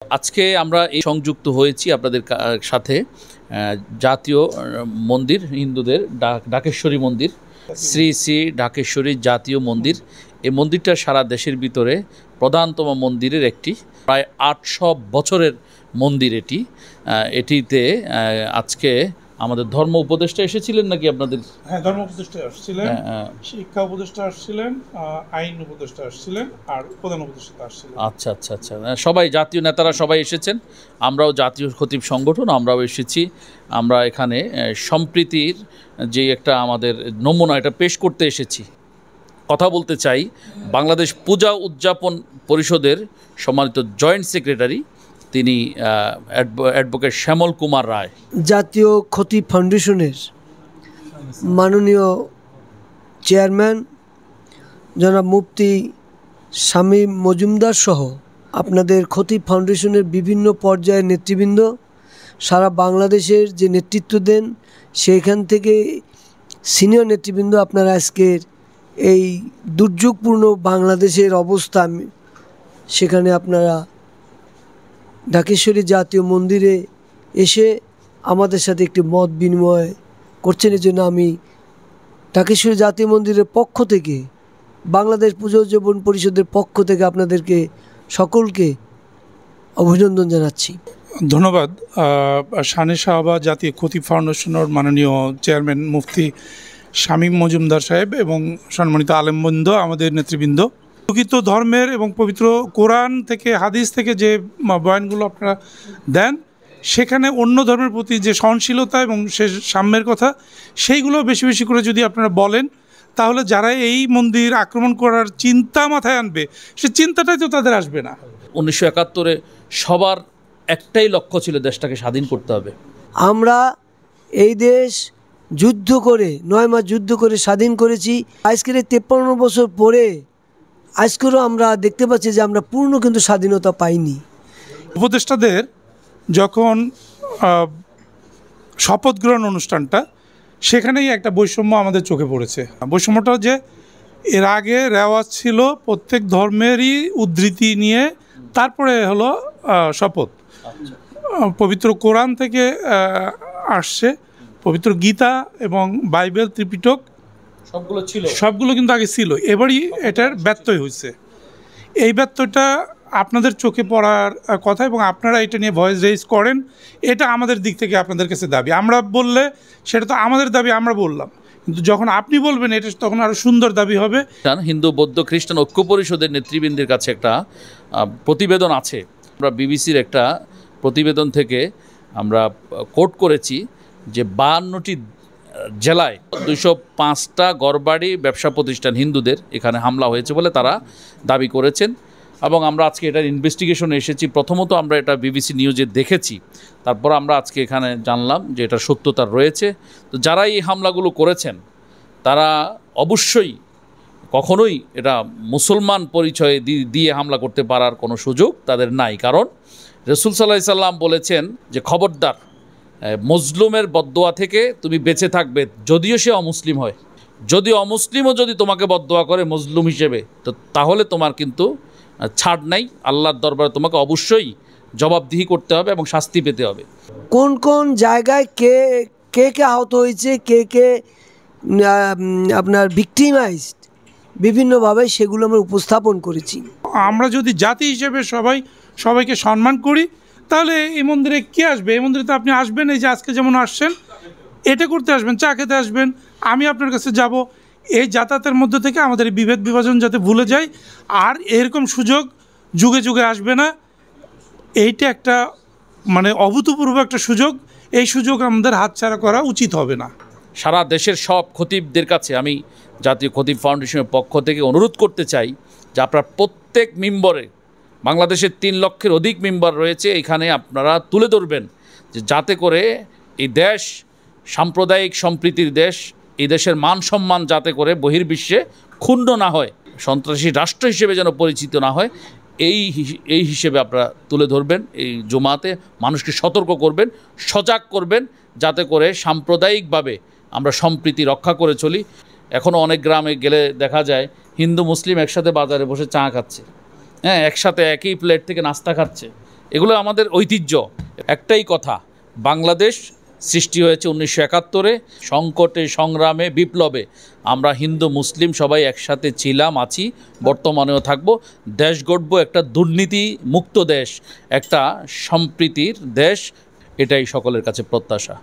আজকে আমরা এই সংযুক্ত হয়েছি আপনাদের সাথে জাতীয় মন্দির হিন্দুদের ঢাকেশ্বরী মন্দির, শ্রী শ্রী ঢাকেশ্বরী জাতীয় মন্দির। এই মন্দিরটা সারা দেশের ভিতরে প্রধানতম মন্দিরের একটি, প্রায় 800 বছরের মন্দির এটিতে আজকে আমাদের ধর্ম উপদেষ্টা এসেছিলেন নাকি আপনাদের? হ্যাঁ, ধর্ম উপদেষ্টা আসছিলেন, শিক্ষা উপদেষ্টা আসছিলেন, আইন উপদেষ্টা আসছিলেন, আর প্রধান উপদেষ্টা আসছিলেন। আচ্ছা আচ্ছা আচ্ছা, সবাই জাতীয় নেতারা সবাই এসেছেন। আমরাও জাতীয় খতিব সংগঠন আমরাও এসেছি। আমরা এখানে সম্প্রীতির যে একটা আমাদের নমুনা এটা পেশ করতে এসেছি। কথা বলতে চাই বাংলাদেশ পূজা উদযাপন পরিষদের সম্মানিত জয়েন্ট সেক্রেটারি, তিনি অ্যাডভোকেট শ্যামল কুমার রায়, জাতীয় খতিব ফাউন্ডেশনের মাননীয় চেয়ারম্যান জনাব মুফতি শামীম মজুমদার সহ আপনাদের খতিব ফাউন্ডেশনের বিভিন্ন পর্যায়ের নেতৃবৃন্দ, সারা বাংলাদেশের যে নেতৃত্ব দেন সেইখান থেকে সিনিয়র নেতৃবৃন্দ, আপনারা আজকের এই দুর্যোগপূর্ণ বাংলাদেশের অবস্থা, সেখানে আপনারা ঢাকেশ্বরী জাতীয় মন্দিরে এসে আমাদের সাথে একটি মত বিনিময় করছেন। এই জন্য আমি ঢাকেশ্বরী জাতীয় মন্দিরের পক্ষ থেকে, বাংলাদেশ পূজা উদযাপন পরিষদের পক্ষ থেকে আপনাদেরকে সকলকে অভিনন্দন জানাচ্ছি। ধন্যবাদ। শানে শাহবাজ জাতীয় খতিব ফাউন্ডেশনের মাননীয় চেয়ারম্যান মুফতি শামীম মজুমদার সাহেব এবং সম্মানিত আলেমবৃন্দ, আমাদের নেতৃবৃন্দ, প্রকৃত ধর্মের এবং পবিত্র কোরআন থেকে, হাদিস থেকে যে বয়ানগুলো আপনারা দেন, সেখানে অন্য ধর্মের প্রতি যে সহনশীলতা এবং সে সাম্যের কথা, সেইগুলো বেশি বেশি করে যদি আপনারা বলেন, তাহলে যারা এই মন্দির আক্রমণ করার চিন্তা মাথায় আনবে, সে চিন্তাটাই তো তাদের আসবে না। 1971-এ সবার একটাই লক্ষ্য ছিল দেশটাকে স্বাধীন করতে হবে। আমরা এই দেশ যুদ্ধ করে 9 মাস যুদ্ধ করে স্বাধীন করেছি। আজকের 53 বছর পরে আজকেরও আমরা দেখতে পাচ্ছি যে আমরা পূর্ণ কিন্তু স্বাধীনতা পাইনি। উপদেষ্টাদের যখন শপথ গ্রহণ অনুষ্ঠানটা, সেখানেই একটা বৈষম্য আমাদের চোখে পড়েছে। বৈষম্যটা যে এর আগে রেওয়াজ ছিল প্রত্যেক ধর্মেরই উদ্ধৃতি নিয়ে তারপরে হলো শপথ। পবিত্র কোরআন থেকে আসছে, পবিত্র গীতা এবং বাইবেল, ত্রিপিটক সবগুলো কিন্তু আগে ছিল। এবারই এটার ব্যত্যয় হয়েছে। এই ব্যত্যয়টা আপনাদের চোখে পড়ার কথা এবং আপনারা এটা নিয়ে ভয়েস রেইজ করেন, এটা আমাদের দিক থেকে আপনাদের কাছে দাবি। আমরা বললে সেটা তো আমাদের দাবি, আমরা বললাম, কিন্তু যখন আপনি বলবেন এটা তখন আরও সুন্দর দাবি হবে। হিন্দু বৌদ্ধ খ্রিস্টান ঐক্য পরিষদের নেতৃবৃন্দের কাছে একটা প্রতিবেদন আছে। আমরা বিবিসির একটা প্রতিবেদন থেকে আমরা কোট করেছি যে 52টি জেলায় 205টা ঘরবাড়ি ব্যবসা প্রতিষ্ঠান হিন্দুদের এখানে হামলা হয়েছে বলে তারা দাবি করেছেন। এবং আমরা আজকে এটার ইনভেস্টিগেশনে এসেছি। প্রথমত আমরা এটা বিবিসি নিউজে দেখেছি, তারপর আমরা আজকে এখানে জানলাম যে এটা সত্যতা রয়েছে। তো যারা এই হামলাগুলো করেছেন তারা অবশ্যই কখনোই এটা মুসলমান পরিচয় দিয়ে হামলা করতে পারার কোনো সুযোগ তাদের নাই। কারণ রাসূল সাল্লাল্লাহু আলাইহি সাল্লাম বলেছেন যে খবরদার, মজলুমের বদদোয়া থেকে তুমি বেঁচে থাকবে, যদিও সে অমুসলিম হয়। যদি অমুসলিমও যদি তোমাকে বদদোয়া করে মজলুম হিসেবে, তো তাহলে তোমার কিন্তু ছাড় নাই। আল্লাহর দরবারে তোমাকে অবশ্যই জবাবদিহি করতে হবে এবং শাস্তি পেতে হবে। কোন কোন জায়গায় কে কে কে আহত হয়েছে, কে কে আপনার ভিকটিমাইজড, বিভিন্নভাবে সেগুলো আমরা উপস্থাপন করেছি। আমরা যদি জাতি হিসেবে সবাইকে সম্মান করি, তাহলে এই মন্দিরে কে আসবে? এই মন্দিরে তো আপনি আসবেন, এই যে আজকে যেমন আসছেন, এটা করতে আসবেন, চা খেতে আসবেন, আমি আপনার কাছে যাব। এই যাতায়াতের মধ্যে থেকে আমাদের বিভেদ বিভাজন যাতে ভুলে যাই, আর এরকম সুযোগ যুগে যুগে আসবে না। এইটা একটা অভূতপূর্ব একটা সুযোগ। এই সুযোগ আমাদের হাতছাড়া করা উচিত হবে না। সারা দেশের সব খতিবদের কাছে আমি জাতীয় খতিব ফাউন্ডেশনের পক্ষ থেকে অনুরোধ করতে চাই যে আপনারা প্রত্যেক মেম্বরে, বাংলাদেশের 3 লক্ষের অধিক মেম্বার রয়েছে, এখানে আপনারা তুলে ধরবেন যে যাতে করে এই দেশ সাম্প্রদায়িক সম্প্রীতির দেশ, এই দেশের মান সম্মান যাতে করে বহির্বিশ্বে ক্ষুণ্ণ না হয়, সন্ত্রাসী রাষ্ট্র হিসেবে যেন পরিচিত না হয়, এই হিসেবে আপনারা তুলে ধরবেন। এই জুমাতে মানুষকে সতর্ক করবেন, সজাগ করবেন, যাতে করে সাম্প্রদায়িকভাবে আমরা সম্প্রীতি রক্ষা করে চলি। এখনও অনেক গ্রামে গেলে দেখা যায় হিন্দু মুসলিম একসাথে বাজারে বসে চা খাচ্ছে, হ্যাঁ, একসাথে একই প্লেট থেকে নাস্তা খাচ্ছে, এগুলো আমাদের ঐতিহ্য। একটাই কথা, বাংলাদেশ সৃষ্টি হয়েছে 1971-এ, সংকটে, সংগ্রামে, বিপ্লবে আমরা হিন্দু মুসলিম সবাই একসাথে ছিলাম, আছি, বর্তমানেও থাকবো। দেশ গড়ব একটা দুর্নীতি মুক্ত দেশ, একটা সম্প্রীতির দেশ, এটাই সকলের কাছে প্রত্যাশা।